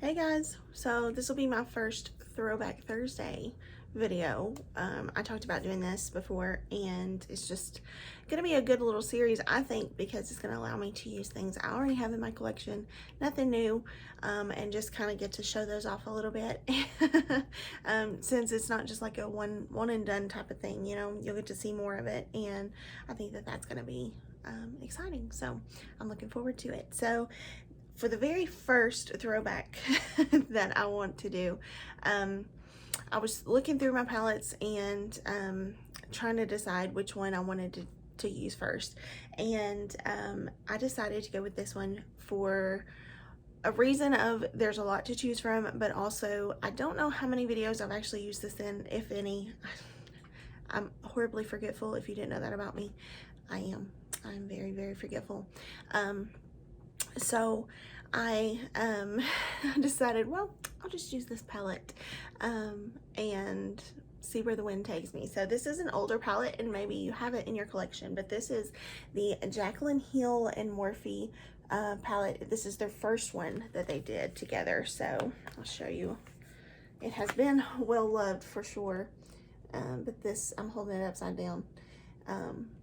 Hey guys, so this will be my first Throwback Thursday video. I talked about doing this before, and it's just gonna be a good little series, I think, because it's gonna allow me to use things I already have in my collection, nothing new, and just kind of get to show those off a little bit. Since it's not just like a one and done type of thing, you know, you'll get to see more of it, and I think that that's gonna be exciting. So I'm looking forward to it. So for the very first throwback that I want to do, I was looking through my palettes and trying to decide which one I wanted to use first. And I decided to go with this one for a reason of there's a lot to choose from, but also I don't know how many videos I've actually used this in, if any. I'm horribly forgetful. If you didn't know that about me, I'm very, very forgetful. So I decided, well, I'll just use this palette and see where the wind takes me. So this is an older palette, and maybe you have it in your collection, but this is the Jaclyn Hill Morphe palette. This is their first one that they did together, so I'll show you. It has been well loved for sure, but this, I'm holding it upside down.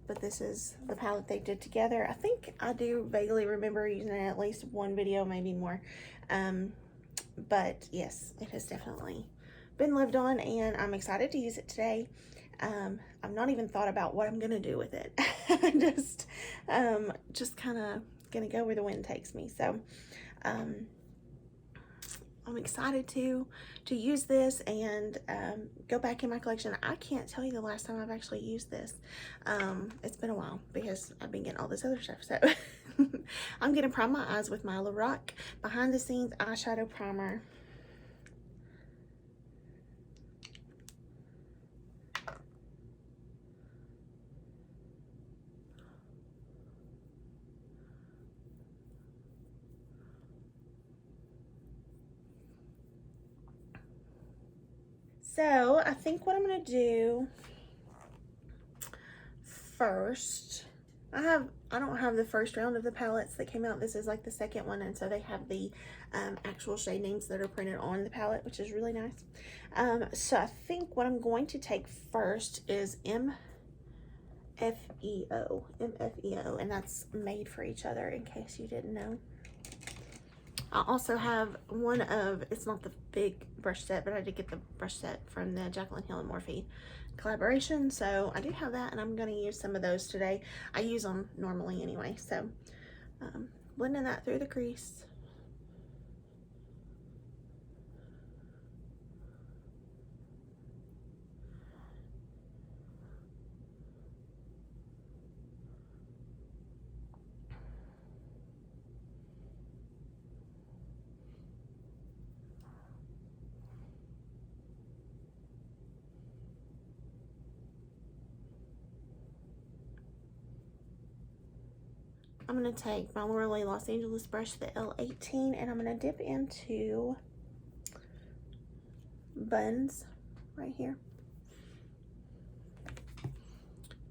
But this is the palette they did together. I think I do vaguely remember using it in at least one video, maybe more. But yes, it has definitely been lived on, and I'm excited to use it today. I've not even thought about what I'm gonna do with it. just kind of gonna go where the wind takes me. So I'm excited to use this and go back in my collection. I can't tell you the last time I've actually used this. It's been a while because I've been getting all this other stuff. So I'm gonna prime my eyes with my Lorac Behind the Scenes eyeshadow primer. So I think what I'm gonna do first, I don't have the first round of the palettes that came out. This is like the second one, and so they have the actual shade names that are printed on the palette, which is really nice. So I think what I'm going to take first is MFEO, and that's Made for Each Other, in case you didn't know. I also have one of, it's not the big brush set, but I did get the brush set from the Jaclyn Hill Morphe collaboration, so I do have that, and I'm going to use some of those today. I use them normally anyway, so blending that through the crease. I'm going to take my Lorelei Los Angeles brush, the L18, and I'm going to dip into Buns right here.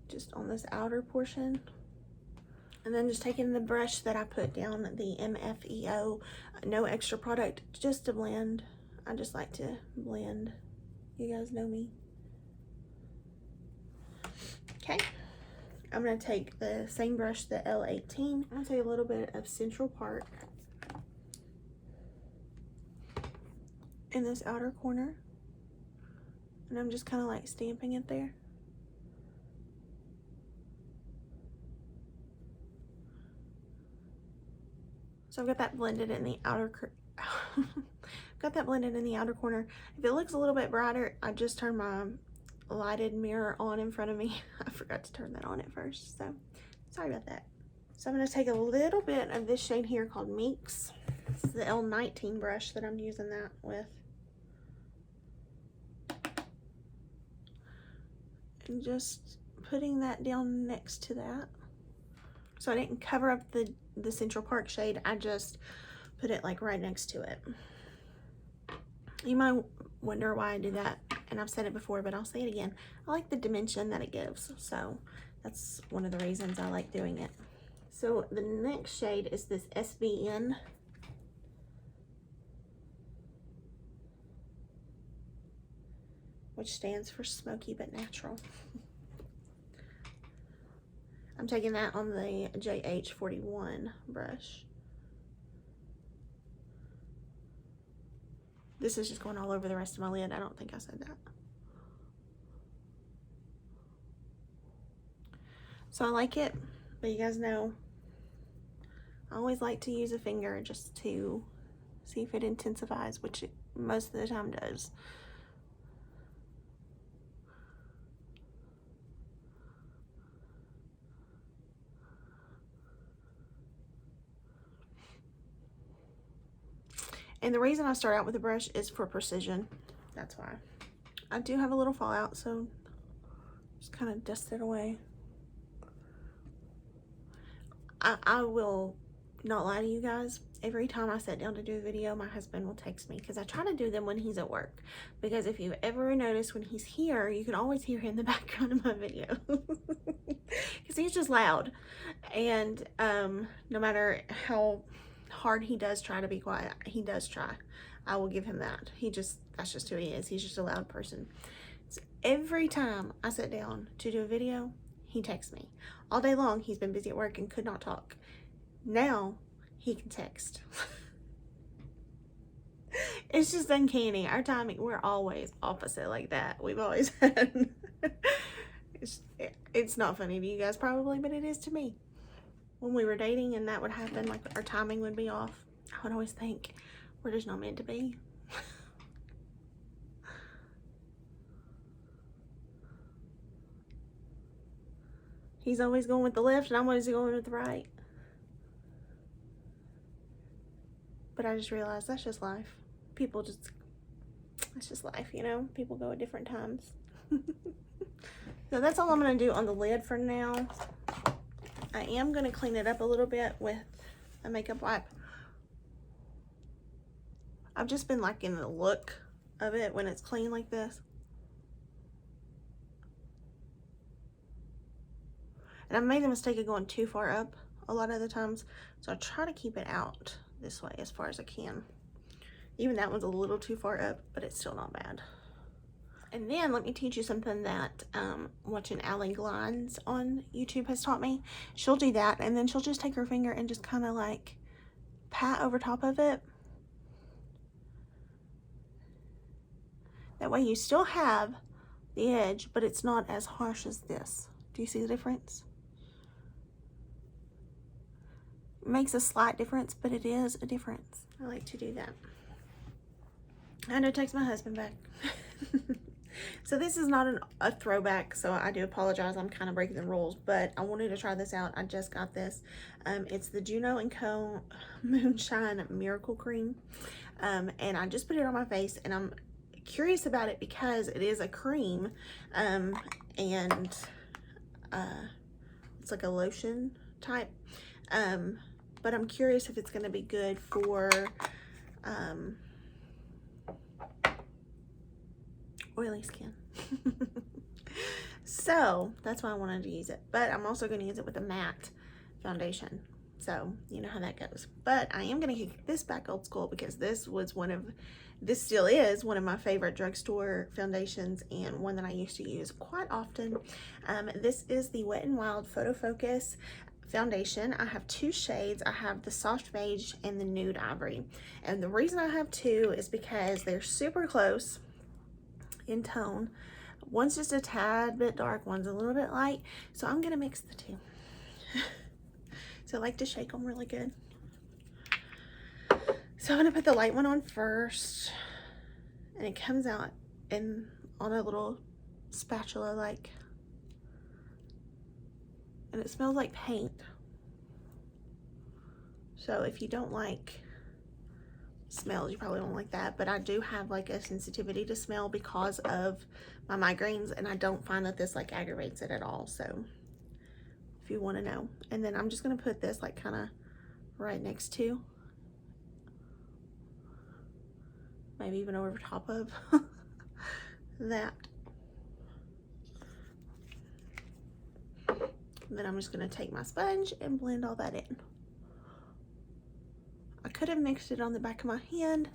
Just on this outer portion. And then just taking the brush that I put down, the MFEO, no extra product, just to blend. I just like to blend. You guys know me. Okay. I'm going to take the same brush, the L18. I'm going to take a little bit of Central Park in this outer corner. And I'm just kind of like stamping it there. So I've got that blended in the outer corner. If it looks a little bit brighter, I just turned my lighted mirror on in front of me. I forgot to turn that on at first, so sorry about that. So I'm going to take a little bit of this shade here called Meeks. This is the L19 brush that I'm using that with. And just putting that down next to that. So I didn't cover up the Central Park shade, I just put it like right next to it. You might wonder why I do that, and I've said it before, but I'll say it again. I like the dimension that it gives, so that's one of the reasons I like doing it. So the next shade is this SVN which stands for smoky but natural. I'm taking that on the JH41 brush. This is just going all over the rest of my lid. I don't think I said that. So I like it, but you guys know I always like to use a finger just to see if it intensifies, which it most of the time does. And the reason I start out with a brush is for precision. That's why. I do have a little fallout, so just kind of dust it away. I will not lie to you guys. Every time I sit down to do a video, my husband will text me, because I try to do them when he's at work. Because if you ever notice when he's here, you can always hear him in the background of my video. Because he's just loud. And no matter how hard he does try to be quiet, he does try. I will give him that. That's just who he is. He's just a loud person. So every time I sit down to do a video, he texts me. All day long, he's been busy at work and could not talk. Now, he can text. It's just uncanny. Our timing, we're always opposite like that. We've always had. It's not funny to you guys probably, but it is to me. When we were dating and that would happen, like our timing would be off, I would always think, we're just not meant to be. He's always going with the left and I'm always going with the right. But I just realized that's just life. It's just life, you know? People go at different times. So that's all I'm going to do on the lid for now. I am going to clean it up a little bit with a makeup wipe. I've just been liking the look of it when it's clean like this. And I've made the mistake of going too far up a lot of the times. So I try to keep it out this way as far as I can. Even that one's a little too far up, but it's still not bad. And then let me teach you something that watching Allie Glines on YouTube has taught me. She'll do that, and then she'll just take her finger and just kind of like pat over top of it. That way you still have the edge, but it's not as harsh as this. Do you see the difference? It makes a slight difference, but it is a difference. I like to do that. I know it takes my husband back. So this is not a throwback, so I do apologize. I'm kind of breaking the rules, but I wanted to try this out. I just got this. It's the Juno & Co. Moonshine Miracle Cream. And I just put it on my face, and I'm curious about it because it is a cream. And it's like a lotion type. But I'm curious if it's going to be good for oily skin. So that's why I wanted to use it, but I'm also going to use it with a matte foundation, so you know how that goes. But I am going to kick this back old school because this still is one of my favorite drugstore foundations and one that I used to use quite often. This is the Wet n Wild Photo Focus foundation. I have two shades. I have the soft beige and the nude ivory, and the reason I have two is because they're super close in tone. One's just a tad bit dark, one's a little bit light, so I'm gonna mix the two. So I like to shake them really good. So I'm gonna put the light one on first, and it comes out on a little spatula like, and it smells like paint. So if you don't like smells, you probably won't like that, but I do have like a sensitivity to smell because of my migraines, and I don't find that this like aggravates it at all. So if you want to know. And then I'm just going to put this like kind of right next to, maybe even over top of that. And then I'm just going to take my sponge and blend all that in. I could have mixed it on the back of my hand,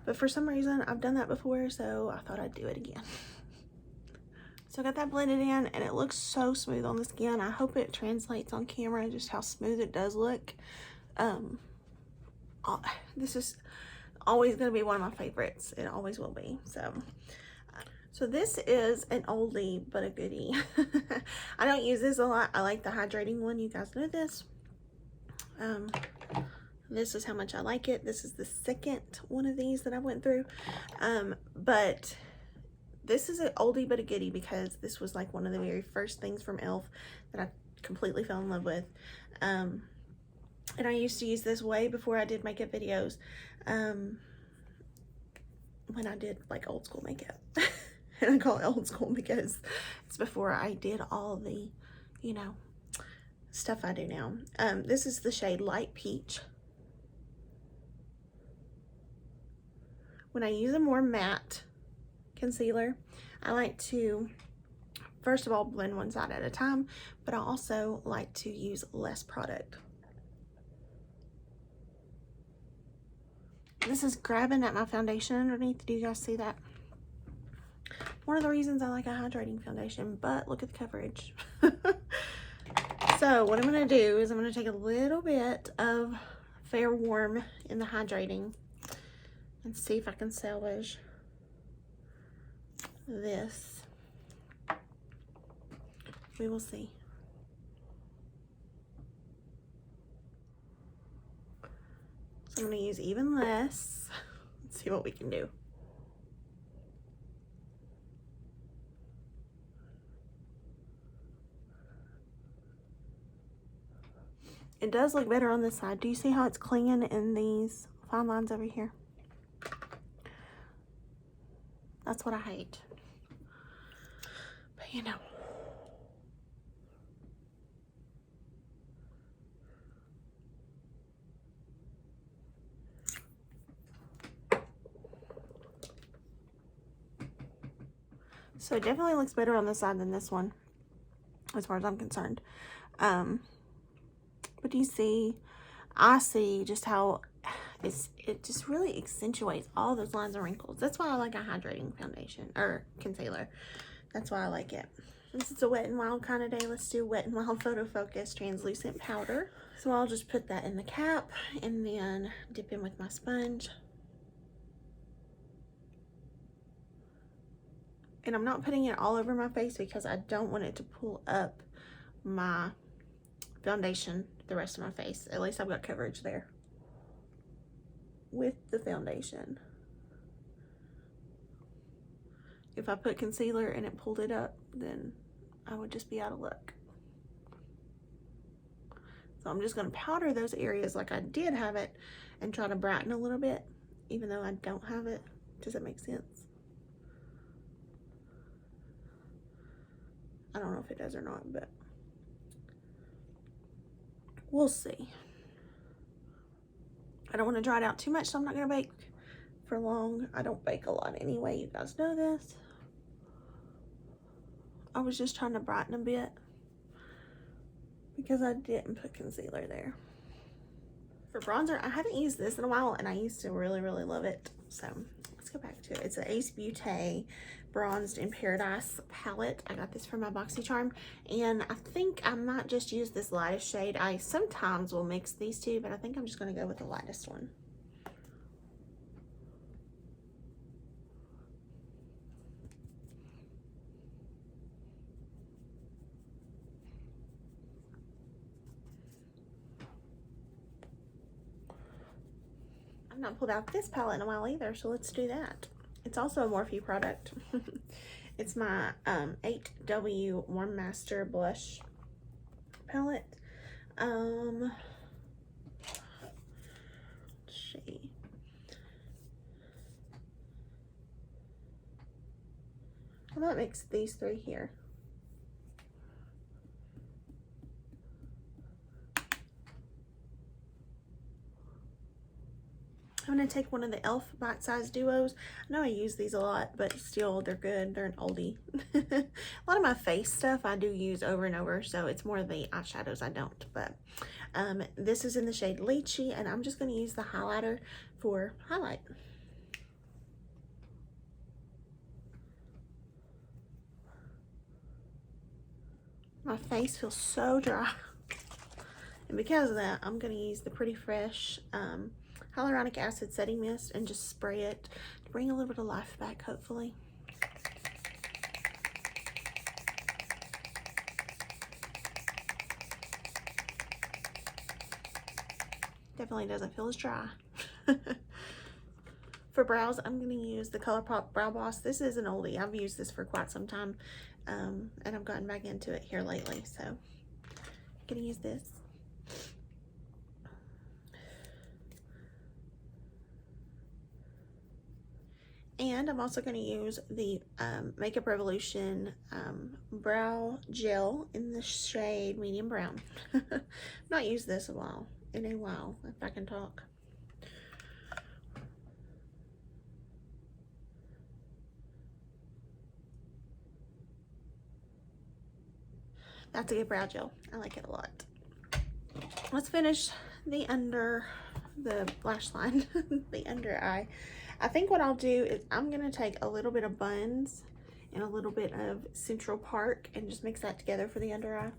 But for some reason, I've done that before, so I thought I'd do it again. So I got that blended in, and it looks so smooth on the skin. I hope it translates on camera, just how smooth it does look. This is always going to be one of my favorites. It always will be. So this is an oldie but a goodie. I don't use this a lot. I like the hydrating one. You guys know this. This is how much I like it. This is the second one of these that I went through. But this is an oldie but a goodie because this was like one of the very first things from e.l.f. that I completely fell in love with. And I used to use this way before I did makeup videos. When I did like old school makeup. And I call it old school because it's before I did all the, you know, stuff I do now. This is the shade Light Peach. When I use a more matte concealer, I like to, first of all, blend one side at a time, but I also like to use less product. This is grabbing at my foundation underneath. Do you guys see that? One of the reasons I like a hydrating foundation, but look at the coverage. So what I'm going to do is I'm going to take a little bit of Fair Warm in the hydrating and see if I can salvage this. We will see. So I'm going to use even less. Let's see what we can do. It does look better on this side. Do you see how it's clinging in these fine lines over here? That's what I hate. But you know. So it definitely looks better on this side than this one, as far as I'm concerned. But do you see, I see just how it just really accentuates all those lines and wrinkles. That's why I like a hydrating foundation or concealer. That's why I like it. Since it's a Wet n Wild kind of day, let's do Wet n Wild Photo Focus translucent powder. So I'll just put that in the cap and then dip in with my sponge. And I'm not putting it all over my face because I don't want it to pull up my foundation the rest of my face. At least I've got coverage there with the foundation. If I put concealer and it pulled it up, then I would just be out of luck. So I'm just going to powder those areas like I did have it and try to brighten a little bit, even though I don't have it. Does that make sense? I don't know if it does or not, but we'll see. I don't want to dry it out too much, so I'm not going to bake for long. I don't bake a lot anyway. You guys know this. I was just trying to brighten a bit because I didn't put concealer there. For bronzer, I haven't used this in a while, and I used to really, really love it. So let's go back to it. It's an Ace Beauté Bronzed in Paradise palette. I got this from my BoxyCharm, and I think I might just use this lightest shade. I sometimes will mix these two, but I think I'm just going to go with the lightest one. I've not pulled out this palette in a while either, so let's do that. It's also a Morphe product. It's my 8W Warm Master Blush palette. Let's see. I might mix these three here. I'm going to take one of the e.l.f. bite-sized duos. I know I use these a lot, but still, they're good. They're an oldie. A lot of my face stuff I do use over and over, so it's more the eyeshadows I don't. But this is in the shade Lychee, and I'm just going to use the highlighter for highlight. My face feels so dry. And because of that, I'm going to use the Pretty Fresh Hyaluronic Acid Setting Mist and just spray it to bring a little bit of life back, hopefully. Definitely doesn't feel as dry. For brows, I'm going to use the ColourPop Brow Boss. This is an oldie. I've used this for quite some time, and I've gotten back into it here lately. So I'm going to use this. And I'm also going to use the Makeup Revolution Brow Gel in the shade Medium Brown. I've not used this in a while, if I can talk. That's a good brow gel. I like it a lot. Let's finish the lash line, the under eye. I think what I'll do is I'm going to take a little bit of Buns and a little bit of Central Park and just mix that together for the under eye.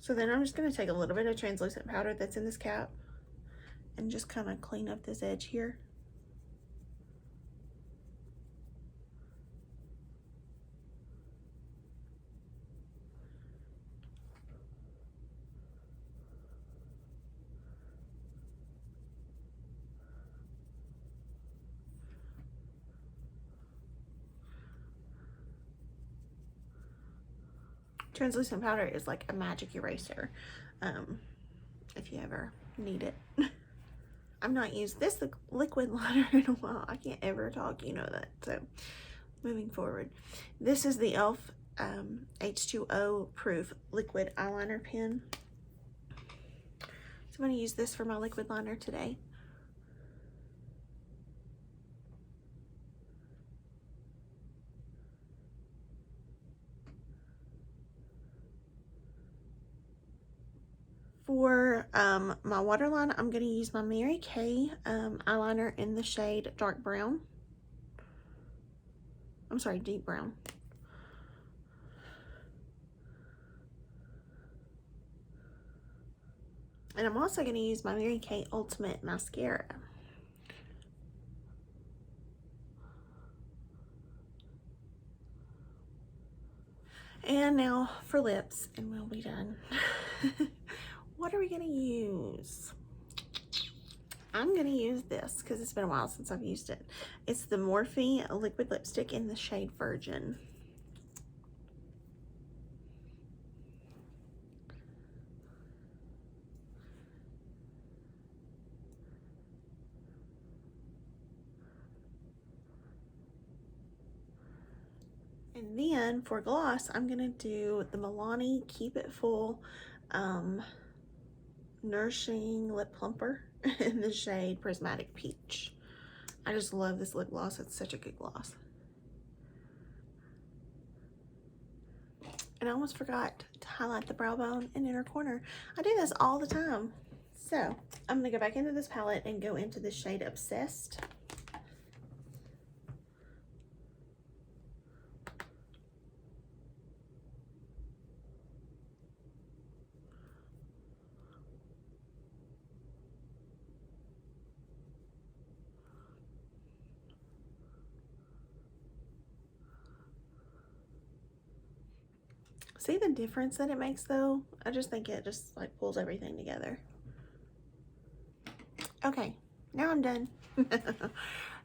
So then I'm just going to take a little bit of translucent powder that's in this cap and just kind of clean up this edge here. Translucent powder is like a magic eraser, if you ever need it. I've not used this liquid liner in a while. I can't ever talk, you know that. So moving forward, this is the e.l.f. H2O proof liquid eyeliner pen. So I'm going to use this for my liquid liner today. For my waterline, I'm going to use my Mary Kay eyeliner in the shade Dark Brown. I'm sorry, Deep Brown. And I'm also going to use my Mary Kay Ultimate Mascara. And now for lips, and we'll be done. What are we going to use? I'm going to use this because it's been a while since I've used it. It's the Morphe liquid lipstick in the shade Virgin. And then for gloss, I'm going to do the Milani Keep It Full Nourishing Lip Plumper in the shade Prismatic Peach. I just love this lip gloss. It's such a good gloss. And I almost forgot to highlight the brow bone and inner corner. I do this all the time. So I'm going to go back into this palette and go into the shade Obsessed. See the difference that it makes though? I just think it just like pulls everything together. Okay, now I'm done.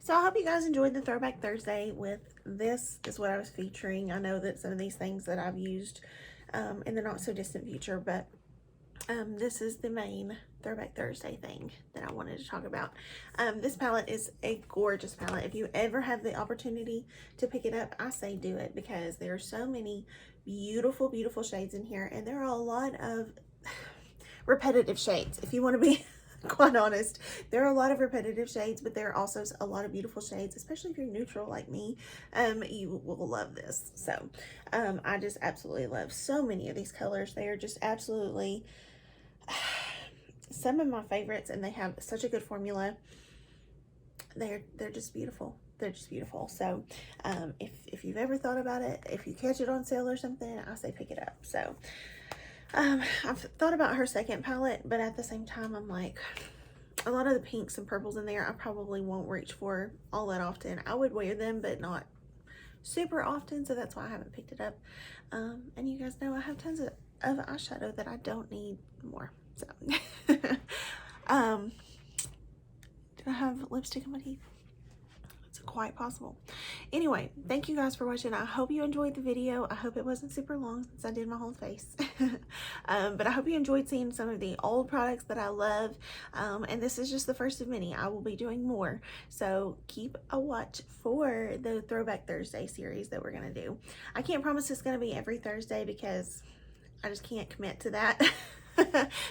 So I hope you guys enjoyed the Throwback Thursday with this is what I was featuring. I know that some of these things that I've used in the not so distant future, but this is the main Throwback Thursday thing that I wanted to talk about. This palette is a gorgeous palette. If you ever have the opportunity to pick it up, I say do it because there are so many beautiful, beautiful shades in here, and there are a lot of repetitive shades. If you want to be quite honest, there are a lot of repetitive shades, but there are also a lot of beautiful shades, especially if you're neutral like me. You will love this. So I just absolutely love so many of these colors. They are just absolutely some of my favorites, and they have such a good formula. They're just beautiful. They're just beautiful. So if you've ever thought about it, if you catch it on sale or something, I say pick it up. So I've thought about her second palette, but at the same time, I'm like, a lot of the pinks and purples in there, I probably won't reach for all that often. I would wear them, but not super often, so that's why I haven't picked it up. And you guys know I have tons of eyeshadow that I don't need more. So, do I have lipstick in my teeth? It's quite possible. Anyway, thank you guys for watching. I hope you enjoyed the video. I hope it wasn't super long since I did my whole face. But I hope you enjoyed seeing some of the old products that I love. And this is just the first of many. I will be doing more. So keep a watch for the Throwback Thursday series that we're going to do. I can't promise it's going to be every Thursday because I just can't commit to that.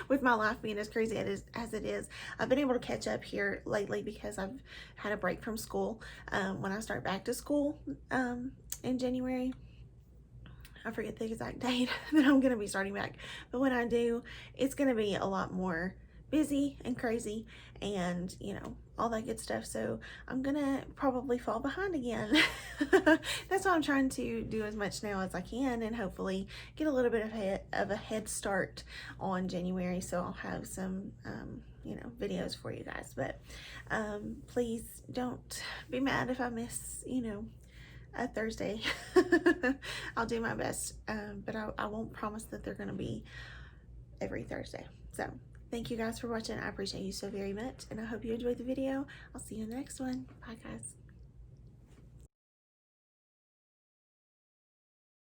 With my life being as crazy as it is, I've been able to catch up here lately because I've had a break from school. When I start back to school in January, I forget the exact date that I'm going to be starting back, but when I do, it's going to be a lot more busy and crazy and, you know, all that good stuff. So I'm going to probably fall behind again. That's why I'm trying to do as much now as I can and hopefully get a little bit of a head start on January. So I'll have some, you know, videos for you guys. But please don't be mad if I miss, you know, a Thursday. I'll do my best, but I won't promise that they're going to be every Thursday. So thank you guys for watching. I appreciate you so very much, and I hope you enjoyed the video. I'll see you in the next one. Bye, guys.